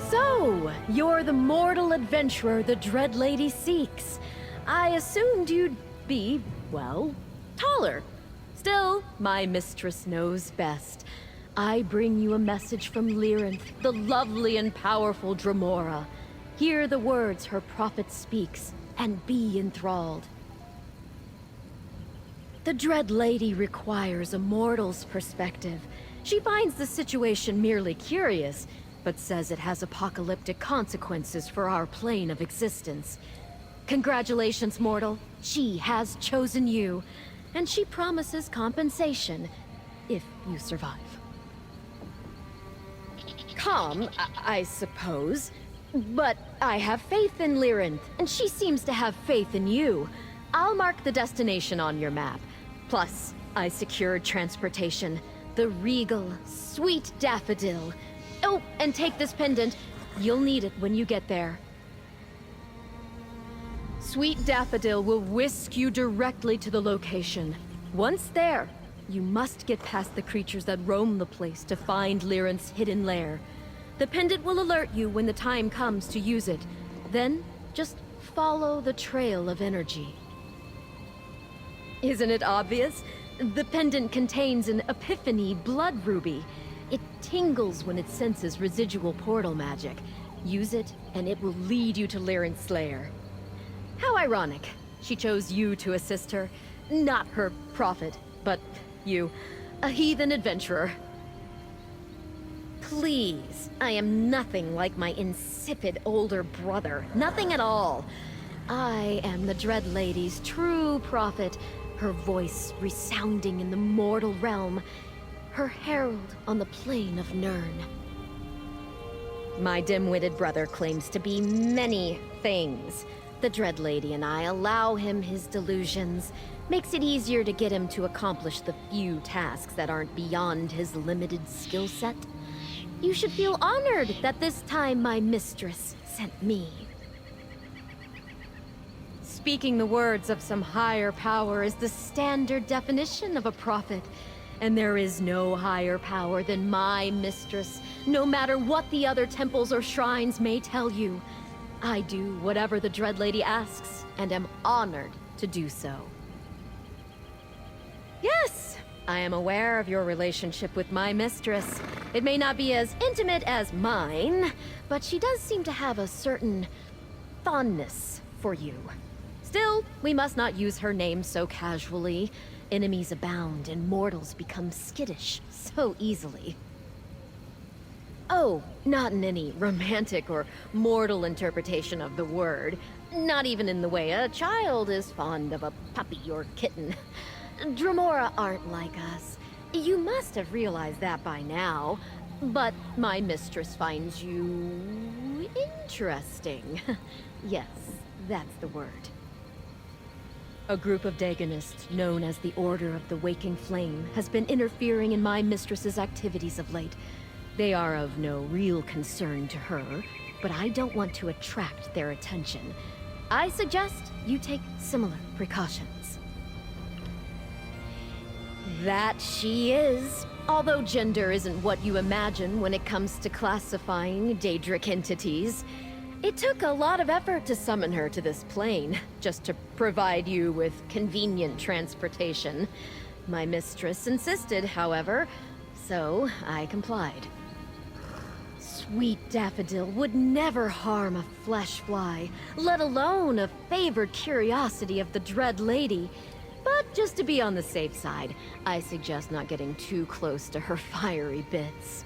So, you're the mortal adventurer the Dread Lady seeks. I assumed you'd be, well, taller. Still, my mistress knows best. I bring you a message from Lyranth, the lovely and powerful Dremora. Hear the words her prophet speaks, and be enthralled. The Dread Lady requires a mortal's perspective. She finds the situation merely curious, but says it has apocalyptic consequences for our plane of existence. Congratulations, mortal. She has chosen you, and she promises compensation if you survive. Calm, I suppose. But I have faith in Lyranth, and she seems to have faith in you. I'll mark the destination on your map. Plus, I secured transportation. The regal, sweet daffodil. Oh, and take this pendant. You'll need it when you get there. Sweet daffodil will whisk you directly to the location. Once there, you must get past the creatures that roam the place to find Lyranth's hidden lair. The pendant will alert you when the time comes to use it. Then, just follow the trail of energy. Isn't it obvious? The pendant contains an Epiphany blood ruby. It tingles when it senses residual portal magic. Use it, and it will lead you to Lyranth's lair. How ironic. She chose you to assist her. Not her prophet, but you. A heathen adventurer. Please, I am nothing like my insipid older brother. Nothing at all. I am the Dread Lady's true prophet, her voice resounding in the mortal realm, her herald on the plane of Nirn. My dim-witted brother claims to be many things. The Dread Lady and I allow him his delusions. Makes it easier to get him to accomplish the few tasks that aren't beyond his limited skill set. You should feel honored that this time my mistress sent me. Speaking the words of some higher power is the standard definition of a prophet. And there is no higher power than my mistress, no matter what the other temples or shrines may tell you. I do whatever the Dread Lady asks, and am honored to do so. Yes, I am aware of your relationship with my mistress. It may not be as intimate as mine, but she does seem to have a certain fondness for you. Still, we must not use her name so casually. Enemies abound, and mortals become skittish so easily. Oh, not in any romantic or mortal interpretation of the word. Not even in the way a child is fond of a puppy or kitten. Dremora aren't like us. You must have realized that by now. But my mistress finds you interesting. Yes, that's the word. A group of Dagonists, known as the Order of the Waking Flame, has been interfering in my mistress's activities of late. They are of no real concern to her, but I don't want to attract their attention. I suggest you take similar precautions. That she is. Although gender isn't what you imagine when it comes to classifying Daedric entities. It took a lot of effort to summon her to this plane, just to provide you with convenient transportation. My mistress insisted, however, so I complied. Sweet daffodil would never harm a flesh fly, let alone a favored curiosity of the Dread Lady. But just to be on the safe side, I suggest not getting too close to her fiery bits.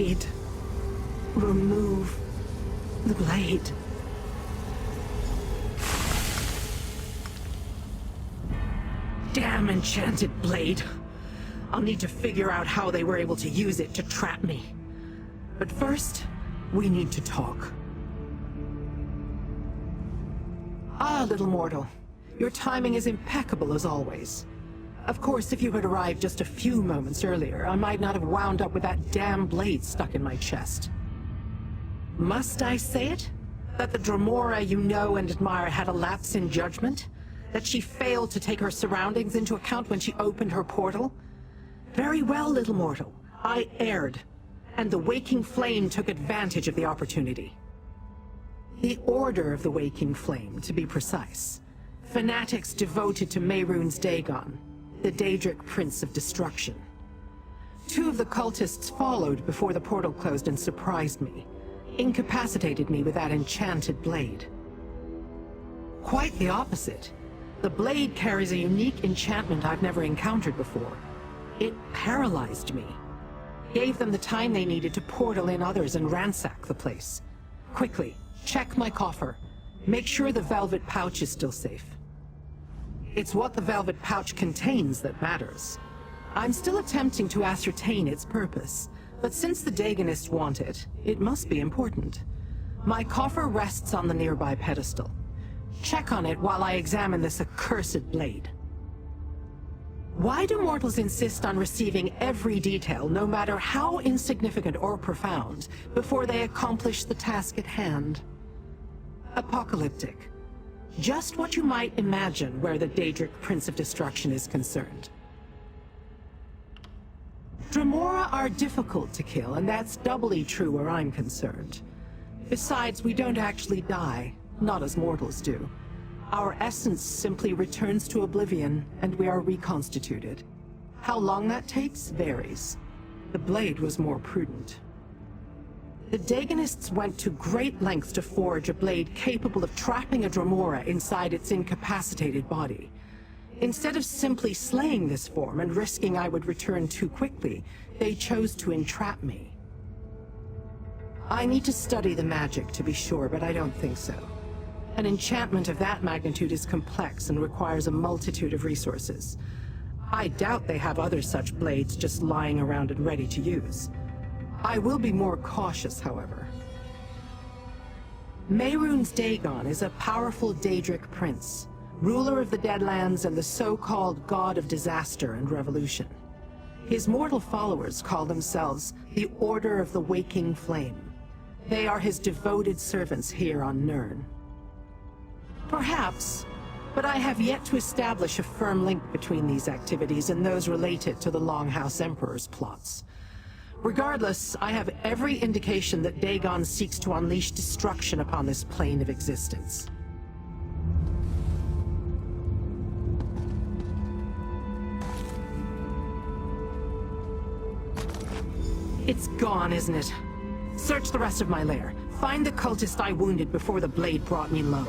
blade. Remove the blade. Damn enchanted blade. I'll need to figure out how they were able to use it to trap me. But first, we need to talk. Ah, little mortal. Your timing is impeccable as always. Of course, if you had arrived just a few moments earlier, I might not have wound up with that damn blade stuck in my chest. Must I say it? That the Dremora you know and admire had a lapse in judgment? That she failed to take her surroundings into account when she opened her portal? Very well, little mortal. I erred, and the Waking Flame took advantage of the opportunity. The Order of the Waking Flame, to be precise. Fanatics devoted to Mehrunes Dagon, the Daedric Prince of Destruction. 2 of the cultists followed before the portal closed and surprised me. Incapacitated me with that enchanted blade. Quite the opposite. The blade carries a unique enchantment I've never encountered before. It paralyzed me. Gave them the time they needed to portal in others and ransack the place. Quickly, check my coffer. Make sure the velvet pouch is still safe. It's what the velvet pouch contains that matters. I'm still attempting to ascertain its purpose, but since the Dagonists want it, it must be important. My coffer rests on the nearby pedestal. Check on it while I examine this accursed blade. Why do mortals insist on receiving every detail, no matter how insignificant or profound, before they accomplish the task at hand? Apocalyptic. Just what you might imagine where the Daedric Prince of Destruction is concerned. Dremora are difficult to kill, and that's doubly true where I'm concerned. Besides, we don't actually die, not as mortals do. Our essence simply returns to oblivion, and we are reconstituted. How long that takes varies. The blade was more prudent. The Dagonists went to great lengths to forge a blade capable of trapping a Dremora inside its incapacitated body. Instead of simply slaying this form and risking I would return too quickly, they chose to entrap me. I need to study the magic to be sure, but I don't think so. An enchantment of that magnitude is complex and requires a multitude of resources. I doubt they have other such blades just lying around and ready to use. I will be more cautious, however. Mehrunes Dagon is a powerful Daedric prince, ruler of the Deadlands and the so-called god of disaster and revolution. His mortal followers call themselves the Order of the Waking Flame. They are his devoted servants here on Nirn. Perhaps, but I have yet to establish a firm link between these activities and those related to the Longhouse Emperor's plots. Regardless, I have every indication that Dagon seeks to unleash destruction upon this plane of existence. It's gone, isn't it? Search the rest of my lair. Find the cultist I wounded before the blade brought me low.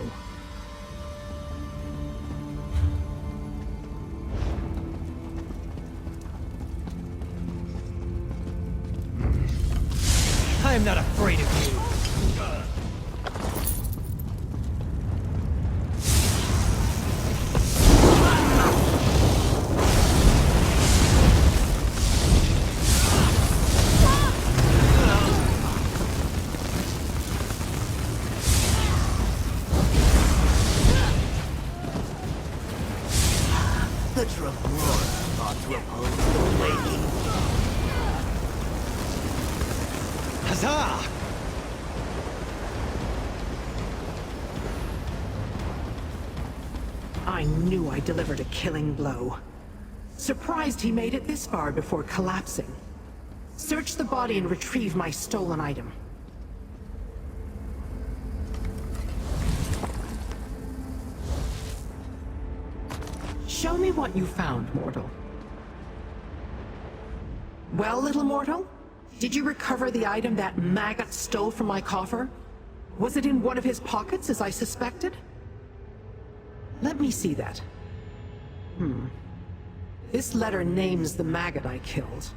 I am not afraid of you. The Dremora thought to oppose the Waking. Huzzah! I knew I delivered a killing blow. Surprised he made it this far before collapsing. Search the body and retrieve my stolen item. Show me what you found, mortal. Well, little mortal? Did you recover the item that maggot stole from my coffer? Was it in one of his pockets, as I suspected? Let me see that. This letter names the maggot I killed.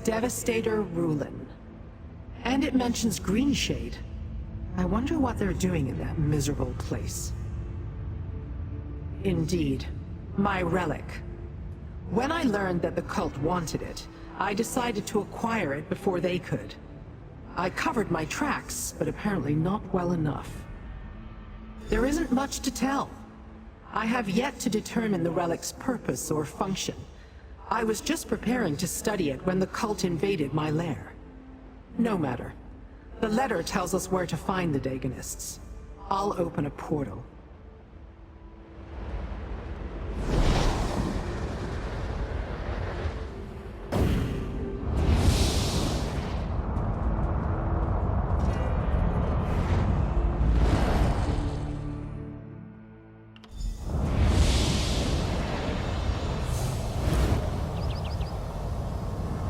Devastator Rulin. And it mentions Green Shade. I wonder what they're doing in that miserable place. Indeed, my relic. When I learned that the cult wanted it, I decided to acquire it before they could. I covered my tracks, but apparently not well enough. There isn't much to tell. I have yet to determine the relic's purpose or function. I was just preparing to study it when the cult invaded my lair. No matter. The letter tells us where to find the Dagonists. I'll open a portal.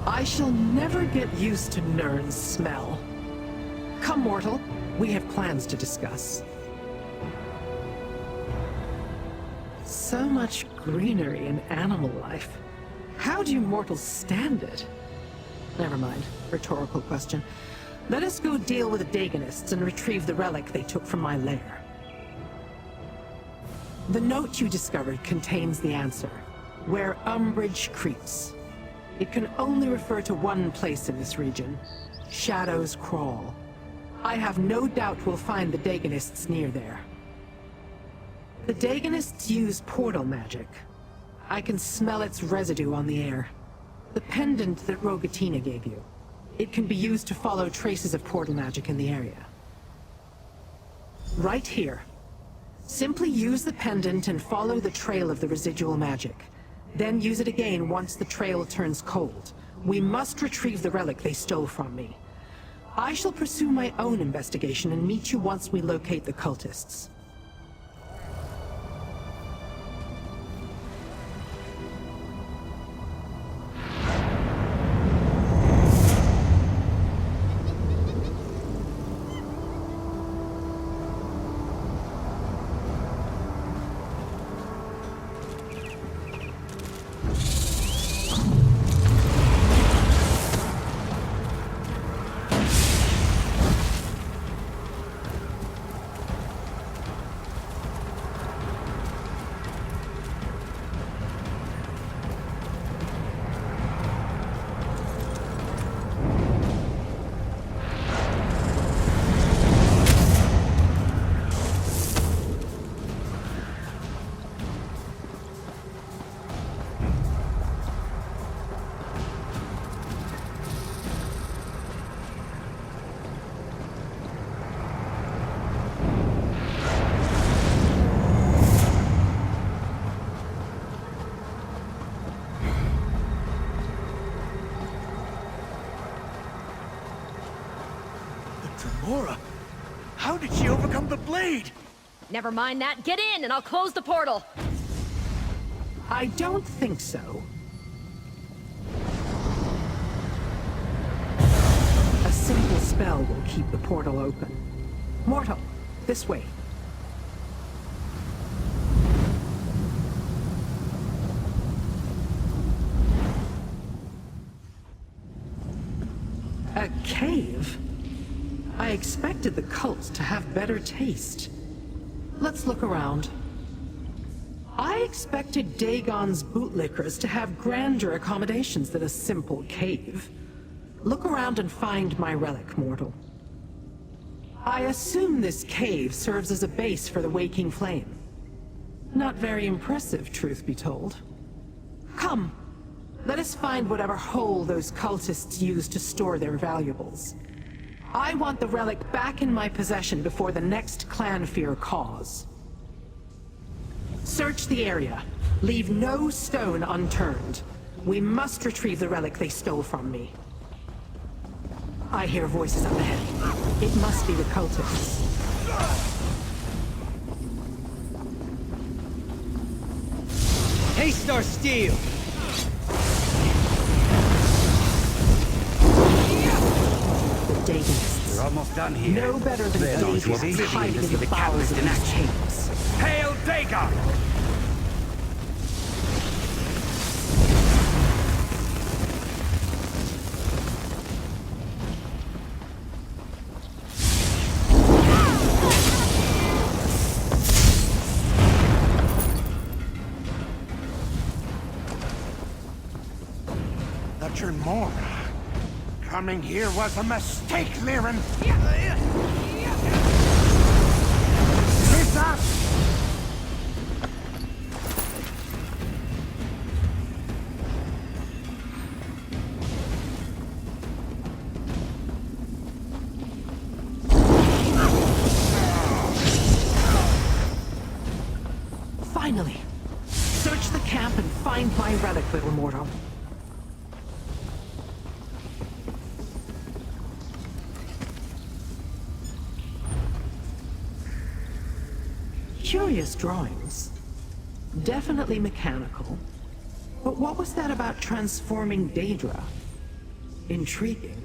I shall never get used to Nirn's smell. Come, mortal. We have plans to discuss. So much greenery and animal life. How do you mortals stand it? Never mind. Rhetorical question. Let us go deal with the Dagonists and retrieve the relic they took from my lair. The note you discovered contains the answer. Where umbrage creeps. It can only refer to one place in this region. Shadows Crawl. I have no doubt we'll find the Dagonists near there. The Dagonists use portal magic. I can smell its residue on the air. The pendant that Rogatina gave you. It can be used to follow traces of portal magic in the area. Right here. Simply use the pendant and follow the trail of the residual magic. Then use it again once the trail turns cold. We must retrieve the relic they stole from me. I shall pursue my own investigation and meet you once we locate the cultists. Tremora? How did she overcome the blade? Never mind that. Get in, and I'll close the portal. I don't think so. A simple spell will keep the portal open. Mortal, this way. A cave? I expected the cult to have better taste. Let's look around. I expected Dagon's bootlickers to have grander accommodations than a simple cave. Look around and find my relic, mortal. I assume this cave serves as a base for the Waking Flame. Not very impressive, truth be told. Come, let us find whatever hole those cultists used to store their valuables. I want the relic back in my possession before the next clan fear cause. Search the area. Leave no stone unturned. We must retrieve the relic they stole from me. I hear voices up ahead. It must be the cultists. Haste our steel! The Dagonists. We're almost done here. No better than They're not babies easy. hiding To in see the the bowels of catalyst in these action. caves. Hail Dagon! captured Mora. Coming here was a mistake, Liren. It's us! Finally! Search the camp and find my relic, little mortal. Curious drawings. Definitely mechanical. But what was that about transforming Daedra? Intriguing.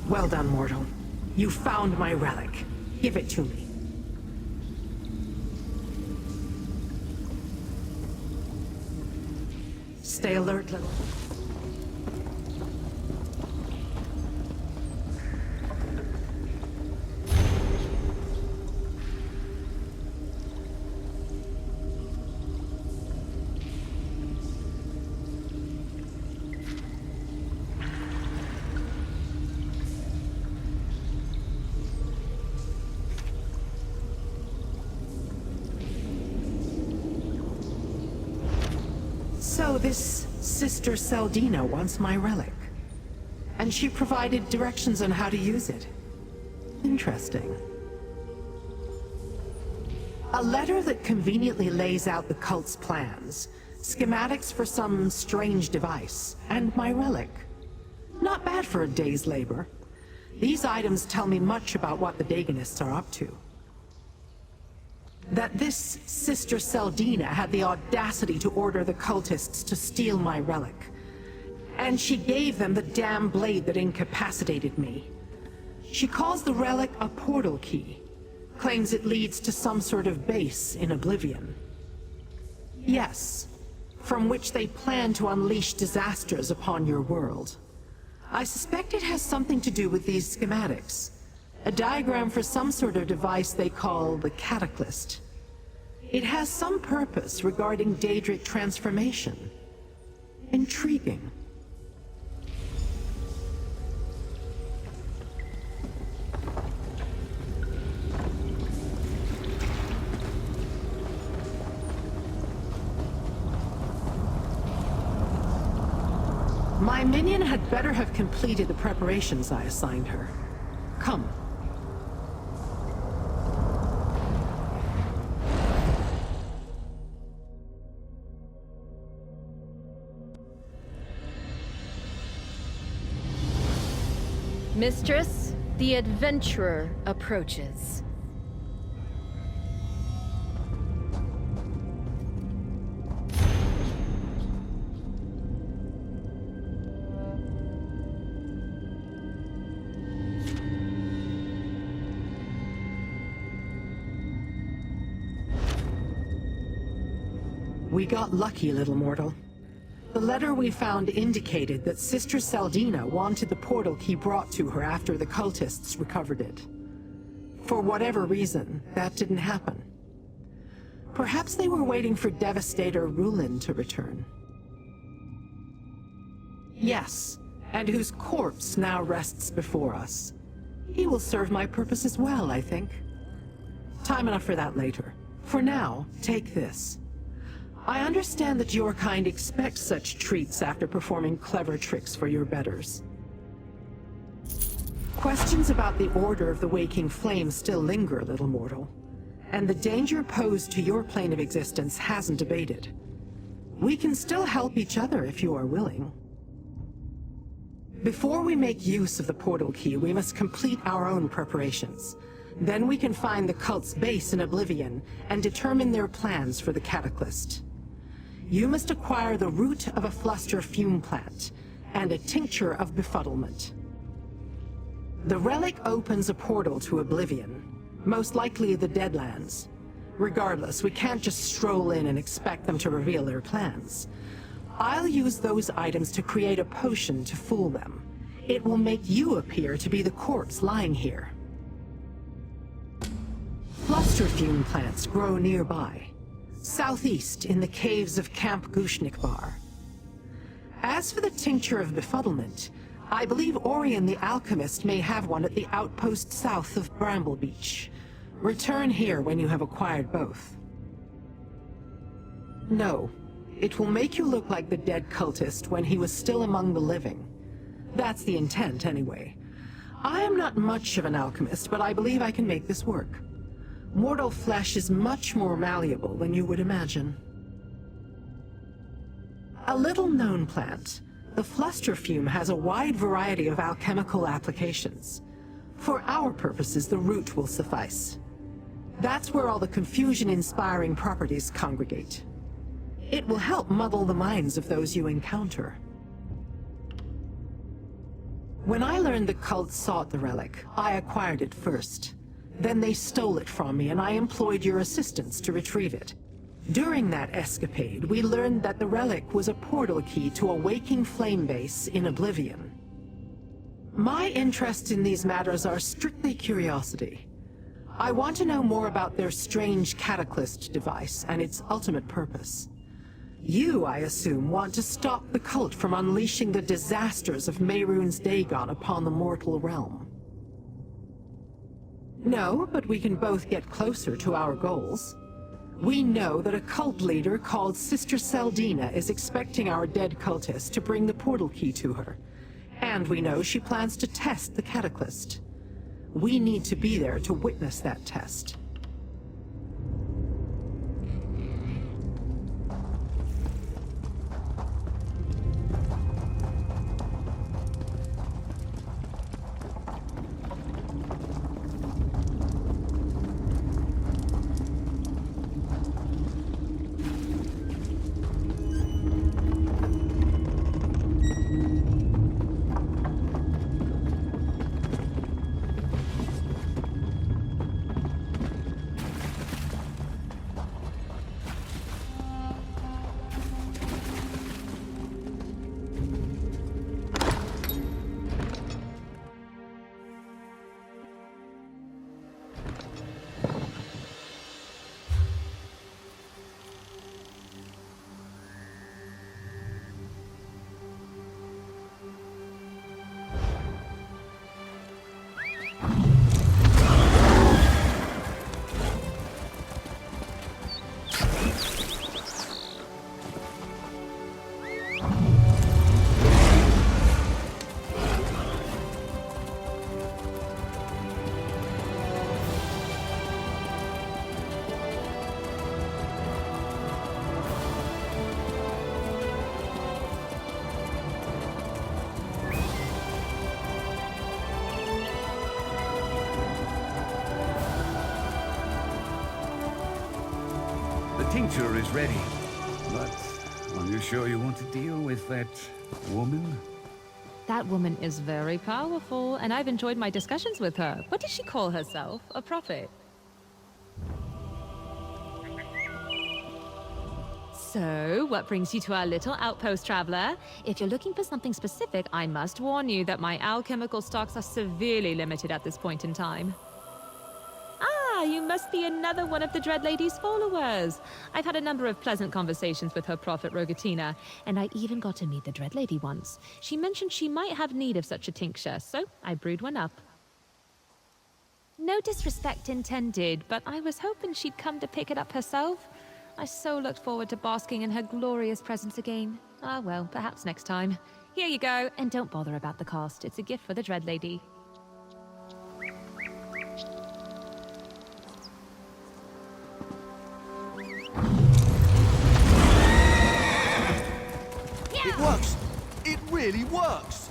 Well done, mortal. You found my relic. Give it to me. Stay alert, little... So this Sister Seldina wants my relic. And she provided directions on how to use it. Interesting. A letter that conveniently lays out the cult's plans, schematics for some strange device, and my relic. Not bad for a day's labor. These items tell me much about what the Daganists are up to. That this Sister Seldina had the audacity to order the cultists to steal my relic. And she gave them the damn blade that incapacitated me. She calls the relic a portal key, claims it leads to some sort of base in Oblivion. Yes, from which they plan to unleash disasters upon your world. I suspect it has something to do with these schematics. A diagram for some sort of device they call the Cataclysm. It has some purpose regarding Daedric transformation. Intriguing. My minion had better have completed the preparations I assigned her. Come. Mistress, the adventurer approaches. We got lucky, little mortal. The letter we found indicated that Sister Seldina wanted the portal key brought to her after the cultists recovered it. For whatever reason, that didn't happen. Perhaps they were waiting for Devastator Rulin to return. Yes, and whose corpse now rests before us. He will serve my purpose as well, I think. Time enough for that later. For now, take this. I understand that your kind expects such treats after performing clever tricks for your betters. Questions about the Order of the Waking Flame still linger, little mortal, and the danger posed to your plane of existence hasn't abated. We can still help each other if you are willing. Before we make use of the portal key, we must complete our own preparations. Then we can find the cult's base in Oblivion and determine their plans for the Cataclysm. You must acquire the root of a fluster fume plant and a tincture of befuddlement. The relic opens a portal to Oblivion, most likely the Deadlands. Regardless, we can't just stroll in and expect them to reveal their plans. I'll use those items to create a potion to fool them. It will make you appear to be the corpse lying here. Flusterfume plants grow nearby, southeast in the caves of Camp Gushnikbar. As for the tincture of befuddlement, I believe Orion the Alchemist may have one at the outpost south of Bramble Beach. Return here when you have acquired both. No, it will make you look like the dead cultist when he was still among the living. That's the intent, anyway. I am not much of an alchemist, but I believe I can make this work. Mortal flesh is much more malleable than you would imagine. A little-known plant, the flusterfume has a wide variety of alchemical applications. For our purposes, the root will suffice. That's where all the confusion-inspiring properties congregate. It will help muddle the minds of those you encounter. When I learned the cult sought the relic, I acquired it first. Then they stole it from me, and I employed your assistants to retrieve it. During that escapade, we learned that the relic was a portal key to a waking flame base in Oblivion. My interests in these matters are strictly curiosity. I want to know more about their strange cataclysm device and its ultimate purpose. You, I assume, want to stop the cult from unleashing the disasters of Mehrunes Dagon upon the mortal realm. No, but we can both get closer to our goals. We know that a cult leader called Sister Seldina is expecting our dead cultist to bring the portal key to her. And we know she plans to test the cataclysm. We need to be there to witness that test. The tincture is ready, but are you sure you want to deal with that woman? That woman is very powerful, and I've enjoyed my discussions with her. What does she call herself? A prophet? So, what brings you to our little outpost, traveler? If you're looking for something specific, I must warn you that my alchemical stocks are severely limited at this point in time. Ah, you must be another one of the Dread Lady's followers. I've had a number of pleasant conversations with her prophet, Rogatina, and I even got to meet the Dread Lady once. She mentioned she might have need of such a tincture, so I brewed one up. No disrespect intended, but I was hoping she'd come to pick it up herself. I so looked forward to basking in her glorious presence again. Ah, well, perhaps next time. Here you go, and don't bother about the cost. It's a gift for the Dread Lady. It works! It really works!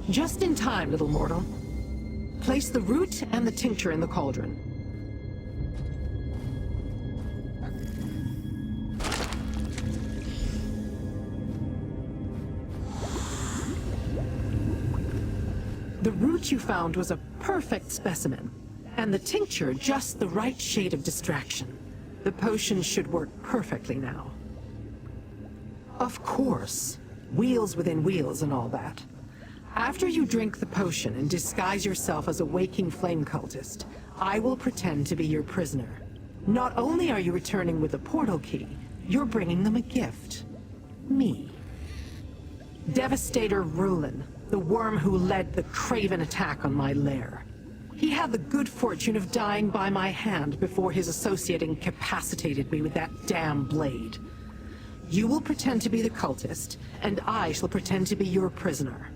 Just in time, little mortal. Place the root and the tincture in the cauldron. The root you found was a perfect specimen, and the tincture just the right shade of distraction. The potion should work perfectly now. Of course, wheels within wheels and all that. After you drink the potion and disguise yourself as a waking flame cultist, I will pretend to be your prisoner. Not only are you returning with a portal key, you're bringing them a gift. Me. Devastator Rulin, the worm who led the craven attack on my lair. He had the good fortune of dying by my hand before his associate incapacitated me with that damn blade. You will pretend to be the cultist, and I shall pretend to be your prisoner.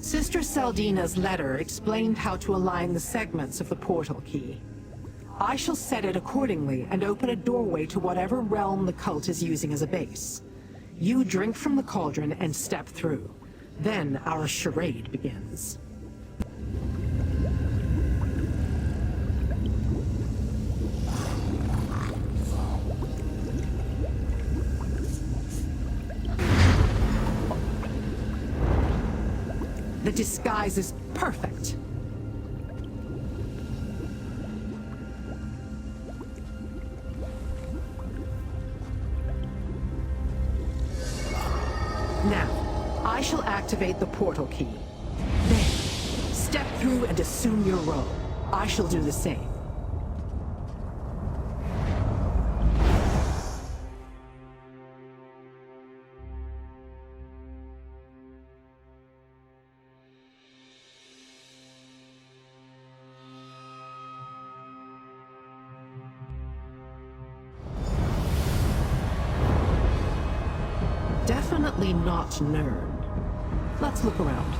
Sister Saldina's letter explained how to align the segments of the portal key. I shall set it accordingly and open a doorway to whatever realm the cult is using as a base. You drink from the cauldron and step through. Then our charade begins. The disguise is perfect. Now, I shall activate the portal key. Then, step through and assume your role. I shall do the same. Definitely not Nern. Let's look around.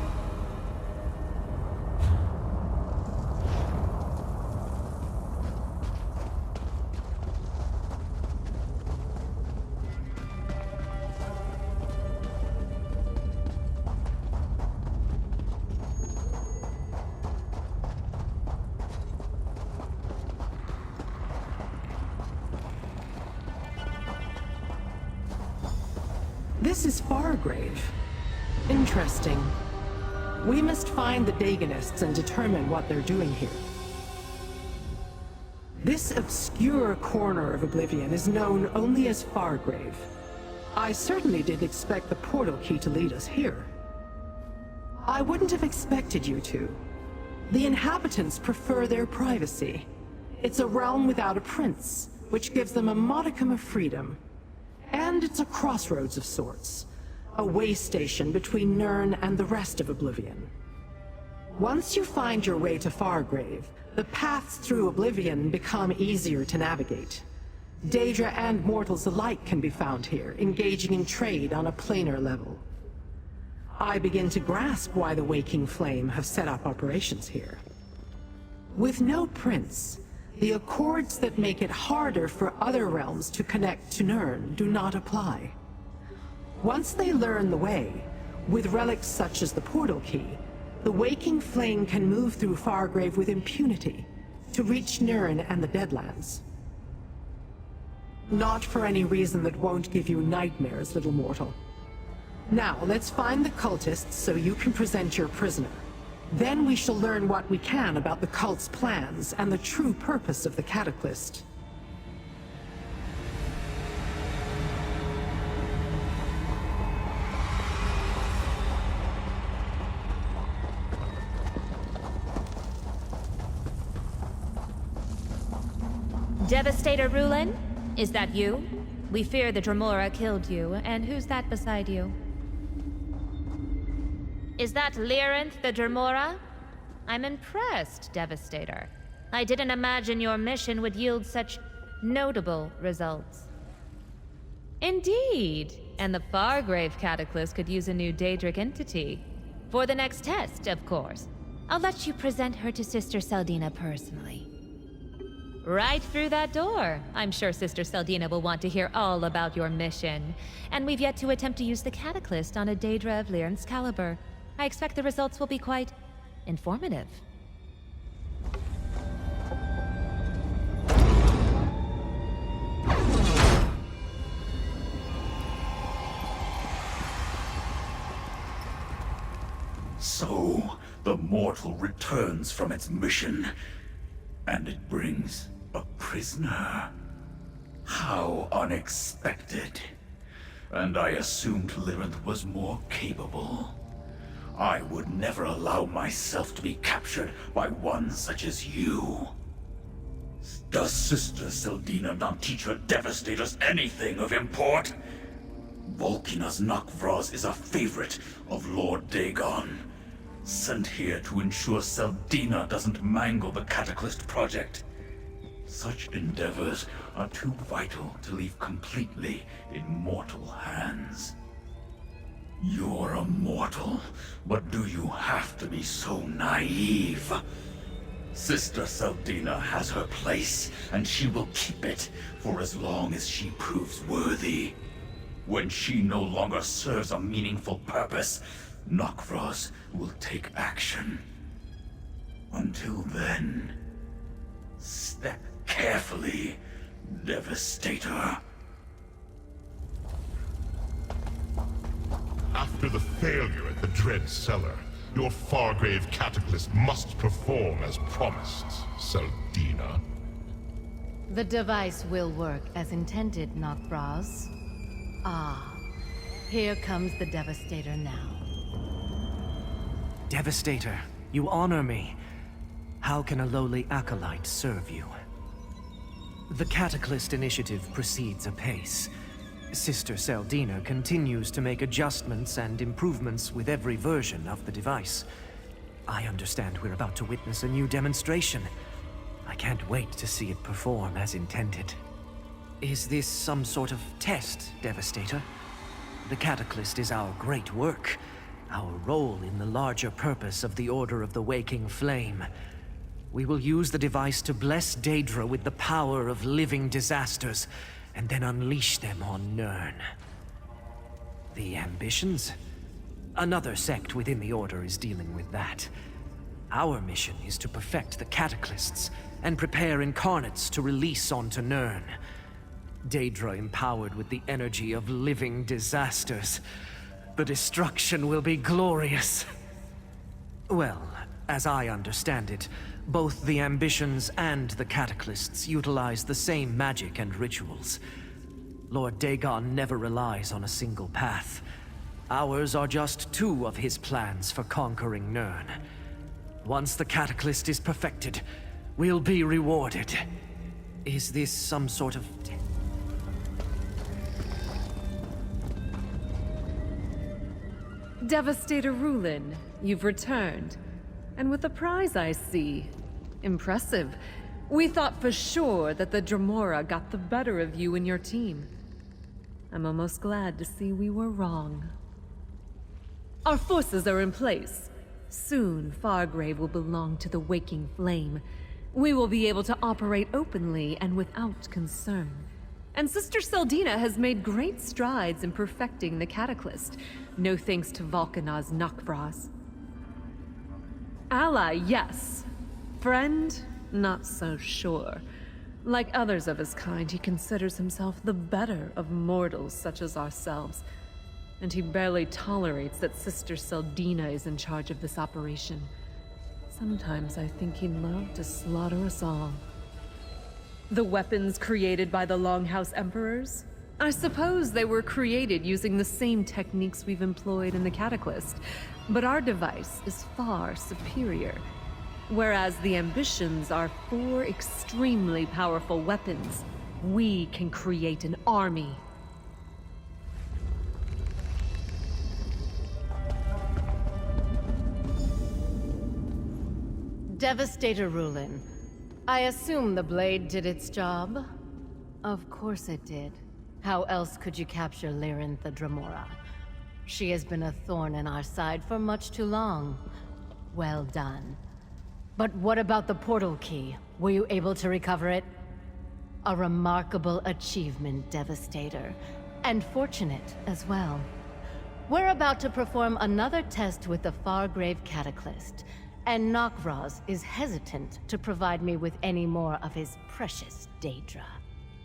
This is Fargrave. Interesting. We must find the Daganists and determine what they're doing here. This obscure corner of Oblivion is known only as Fargrave. I certainly didn't expect the portal key to lead us here. I wouldn't have expected you to. The inhabitants prefer their privacy. It's a realm without a prince, which gives them a modicum of freedom. And it's a crossroads of sorts. A way station between Nern and the rest of Oblivion. Once you find your way to Fargrave, the paths through Oblivion become easier to navigate. Daedra and mortals alike can be found here, engaging in trade on a planar level. I begin to grasp why the Waking Flame have set up operations here. With no prince, the accords that make it harder for other realms to connect to Nern do not apply. Once they learn the way, with relics such as the portal key, the Waking Flame can move through Fargrave with impunity to reach Nern and the Deadlands. Not for any reason that won't give you nightmares, little mortal. Now, let's find the cultists so you can present your prisoner. Then we shall learn what we can about the cult's plans and the true purpose of the Cataclysm. Devastator Rulin? Is that you? We fear the Dremora killed you, and who's that beside you? Is that Lyrinth the Dremora? I'm impressed, Devastator. I didn't imagine your mission would yield such notable results. Indeed, and the Fargrave Cataclysm could use a new Daedric entity. For the next test, of course. I'll let you present her to Sister Saldina personally. Right through that door. I'm sure Sister Saldina will want to hear all about your mission. And we've yet to attempt to use the Cataclysm on a Daedra of Lyrinth's caliber. I expect the results will be quite informative. So, the mortal returns from its mission, and it brings a prisoner. How unexpected. And I assumed Lyrinth was more capable. I would never allow myself to be captured by one such as you. Does Sister Seldina not teach her Devastators anything of import? Volkina's Nakvraz is a favorite of Lord Dagon, sent here to ensure Seldina doesn't mangle the Cataclysm project. Such endeavors are too vital to leave completely in mortal hands. You're a mortal, but do you have to be so naive? Sister Seldina has her place, and she will keep it for as long as she proves worthy. When she no longer serves a meaningful purpose, Nakvraz will take action. Until then, step carefully, Devastator. After the failure at the Dread Cellar, your Fargrave Cataclysm must perform as promised, Seldina. The device will work as intended, Nakvraz. Ah, here comes the Devastator now. Devastator, you honor me. How can a lowly acolyte serve you? The Cataclysm initiative proceeds apace. Sister Seldina continues to make adjustments and improvements with every version of the device. I understand we're about to witness a new demonstration. I can't wait to see it perform as intended. Is this some sort of test, Devastator? The Cataclysm is our great work, our role in the larger purpose of the Order of the Waking Flame. We will use the device to bless Daedra with the power of living disasters, and then unleash them on Nirn. The ambitions? Another sect within the Order is dealing with that. Our mission is to perfect the Cataclysts, and prepare Incarnates to release onto Nirn. Daedra empowered with the energy of living disasters. The destruction will be glorious. Well, as I understand it, both the ambitions and the Cataclysts utilize the same magic and rituals. Lord Dagon never relies on a single path. Ours are just two of his plans for conquering Nirn. Once the Cataclysm is perfected, we'll be rewarded. Is this some sort of... Devastator Rulin, you've returned. And with a prize, I see. Impressive. We thought for sure that the Dremora got the better of you and your team. I'm almost glad to see we were wrong. Our forces are in place. Soon, Fargrave will belong to the Waking Flame. We will be able to operate openly and without concern. And Sister Seldina has made great strides in perfecting the Cataclysm, no thanks to Volkina's Nakvraz. Ally, yes. Friend, not so sure. Like others of his kind, he considers himself the better of mortals such as ourselves. And he barely tolerates that Sister Seldina is in charge of this operation. Sometimes I think he'd love to slaughter us all. The weapons created by the Longhouse Emperors? I suppose they were created using the same techniques we've employed in the Cataclysm, but our device is far superior. Whereas the ambitions are 4 extremely powerful weapons, we can create an army. Devastator Rulin, I assume the blade did its job? Of course it did. How else could you capture Lyrinth the Dremora? She has been a thorn in our side for much too long. Well done. But what about the portal key? Were you able to recover it? A remarkable achievement, Devastator. And fortunate as well. We're about to perform another test with the Fargrave Cataclysm, and Nokvraz is hesitant to provide me with any more of his precious Daedra.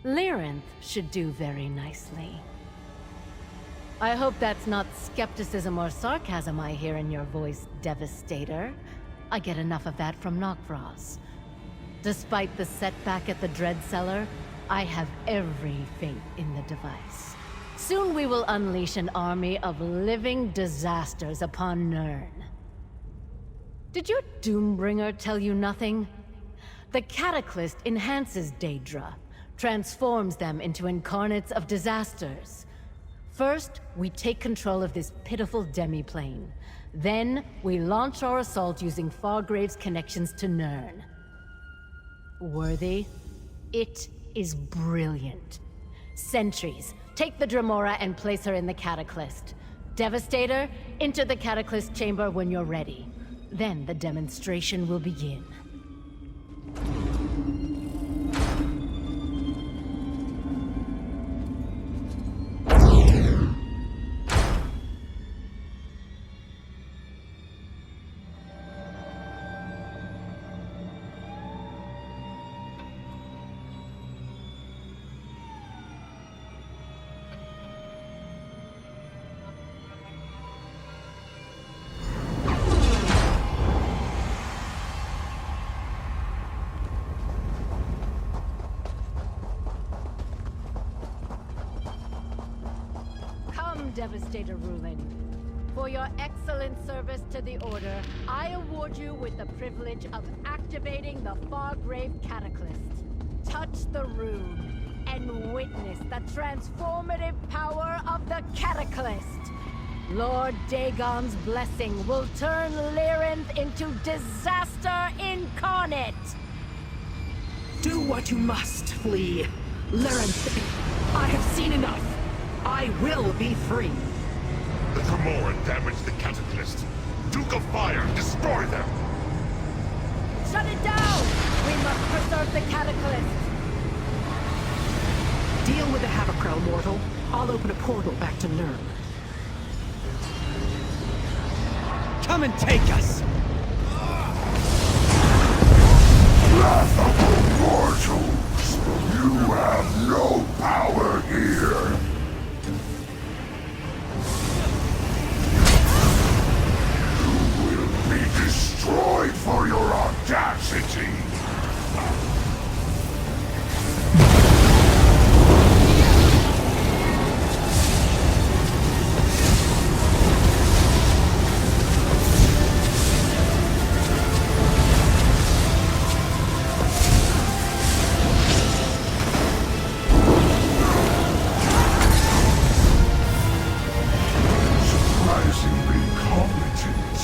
Lyrinth should do very nicely. I hope that's not skepticism or sarcasm I hear in your voice, Devastator. I get enough of that from Nokvraz. Despite the setback at the Dread Cellar, I have every faith in the device. Soon we will unleash an army of living disasters upon Nirn. Did your Doombringer tell you nothing? The Cataclysm enhances Daedra, transforms them into incarnates of disasters. First, we take control of this pitiful demiplane. Then, we launch our assault using Fargrave's connections to Nirn. Worthy? It is brilliant. Sentries, take the Dremora and place her in the Cataclysm. Devastator, enter the Cataclysm chamber when you're ready. Then the demonstration will begin. Devastator Rulin. For your excellent service to the Order, I award you with the privilege of activating the Fargrave Cataclysm. Touch the rune and witness the transformative power of the Cataclysm. Lord Dagon's blessing will turn Lyrinth into disaster incarnate. Do what you must, Flea. Lyrinth, I have seen enough. I will be free. The Dremora damaged the Cataclysm. Duke of Fire, destroy them! Shut it down! We must preserve the Cataclysm. Deal with the Havocrel, mortal. I'll open a portal back to Nirn. Come and take us! Laughable mortals! You have no power here! Destroyed for your audacity! Surprisingly competent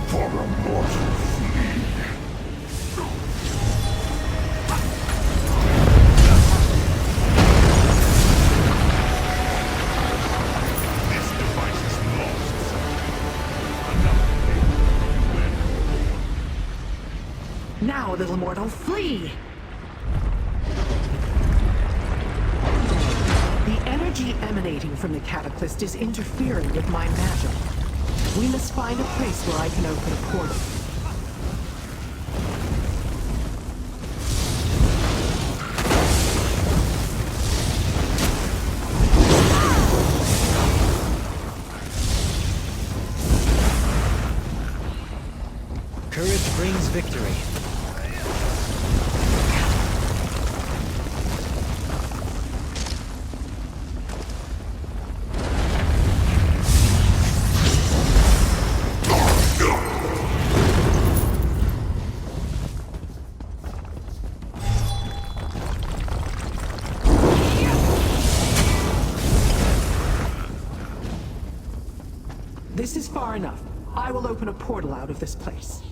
for a mortal Flea. This device is lost. Another thing. Now, little mortal, flee! The energy emanating from the Cataclysm is interfering with my magic. We must find a place where I can open a portal. Courage brings victory. This is far enough. I will open a portal out of this place.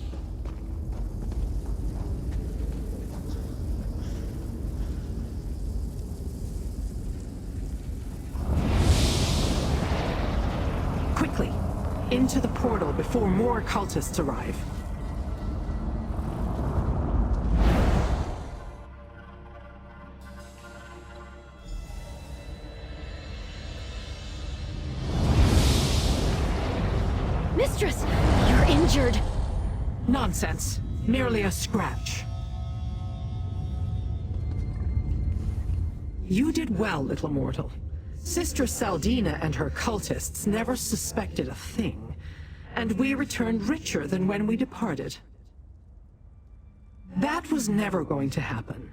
Quickly, into the portal before more cultists arrive. Mistress, you're injured. Nonsense. Merely a scratch. You did well, little mortal. Sister Saldina and her cultists never suspected a thing, and we returned richer than when we departed. That was never going to happen.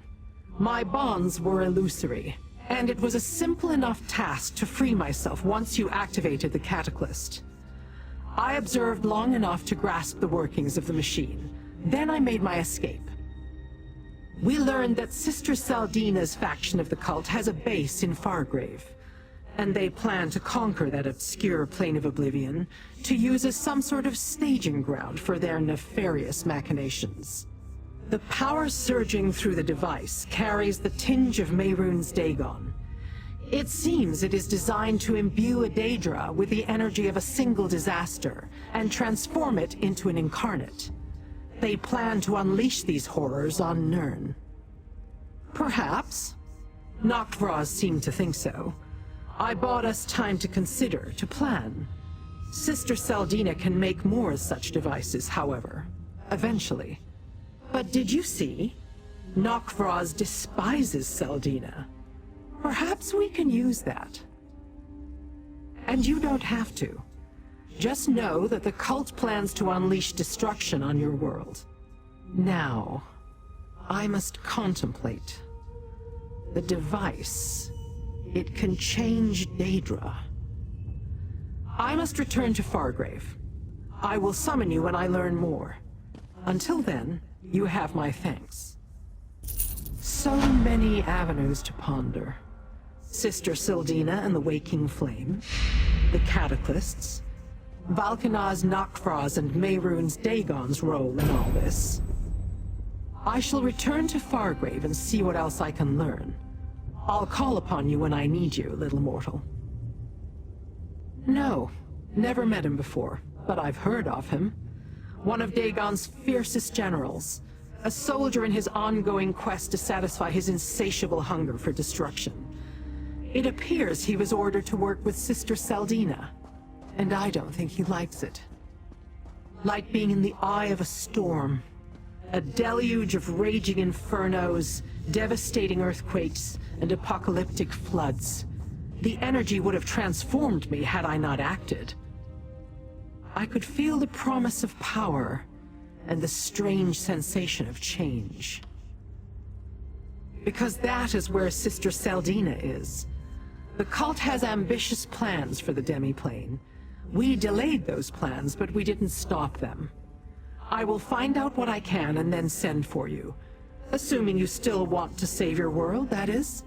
My bonds were illusory, and it was a simple enough task to free myself once you activated the Cataclysm. I observed long enough to grasp the workings of the machine. Then I made my escape. We learned that Sister Saldina's faction of the cult has a base in Fargrave, and they plan to conquer that obscure plane of oblivion to use as some sort of staging ground for their nefarious machinations. The power surging through the device carries the tinge of Mehrunes Dagon. It seems it is designed to imbue a Daedra with the energy of a single disaster and transform it into an incarnate. They plan to unleash these horrors on Nirn. Perhaps. Noctvraz seemed to think so. I bought us time to consider, to plan. Sister Saldina can make more such devices, however. Eventually. But did you see? Noctvraz despises Saldina. Perhaps we can use that. And you don't have to. Just know that the cult plans to unleash destruction on your world. Now, I must contemplate. The device. It can change Daedra. I must return to Fargrave. I will summon you when I learn more. Until then, you have my thanks. So many avenues to ponder. Sister Sildina and the Waking Flame, the Cataclysts, Valkanaz, Noctvraz, and Mehrunes Dagon's role in all this. I shall return to Fargrave and see what else I can learn. I'll call upon you when I need you, little mortal. No, never met him before, but I've heard of him. One of Dagon's fiercest generals, a soldier in his ongoing quest to satisfy his insatiable hunger for destruction. It appears he was ordered to work with Sister Saldina, and I don't think he likes it. Like being in the eye of a storm, a deluge of raging infernos, devastating earthquakes, and apocalyptic floods. The energy would have transformed me had I not acted. I could feel the promise of power, and the strange sensation of change. Because that is where Sister Saldina is. The cult has ambitious plans for the demiplane. We delayed those plans, but we didn't stop them. I will find out what I can and then send for you. Assuming you still want to save your world, that is.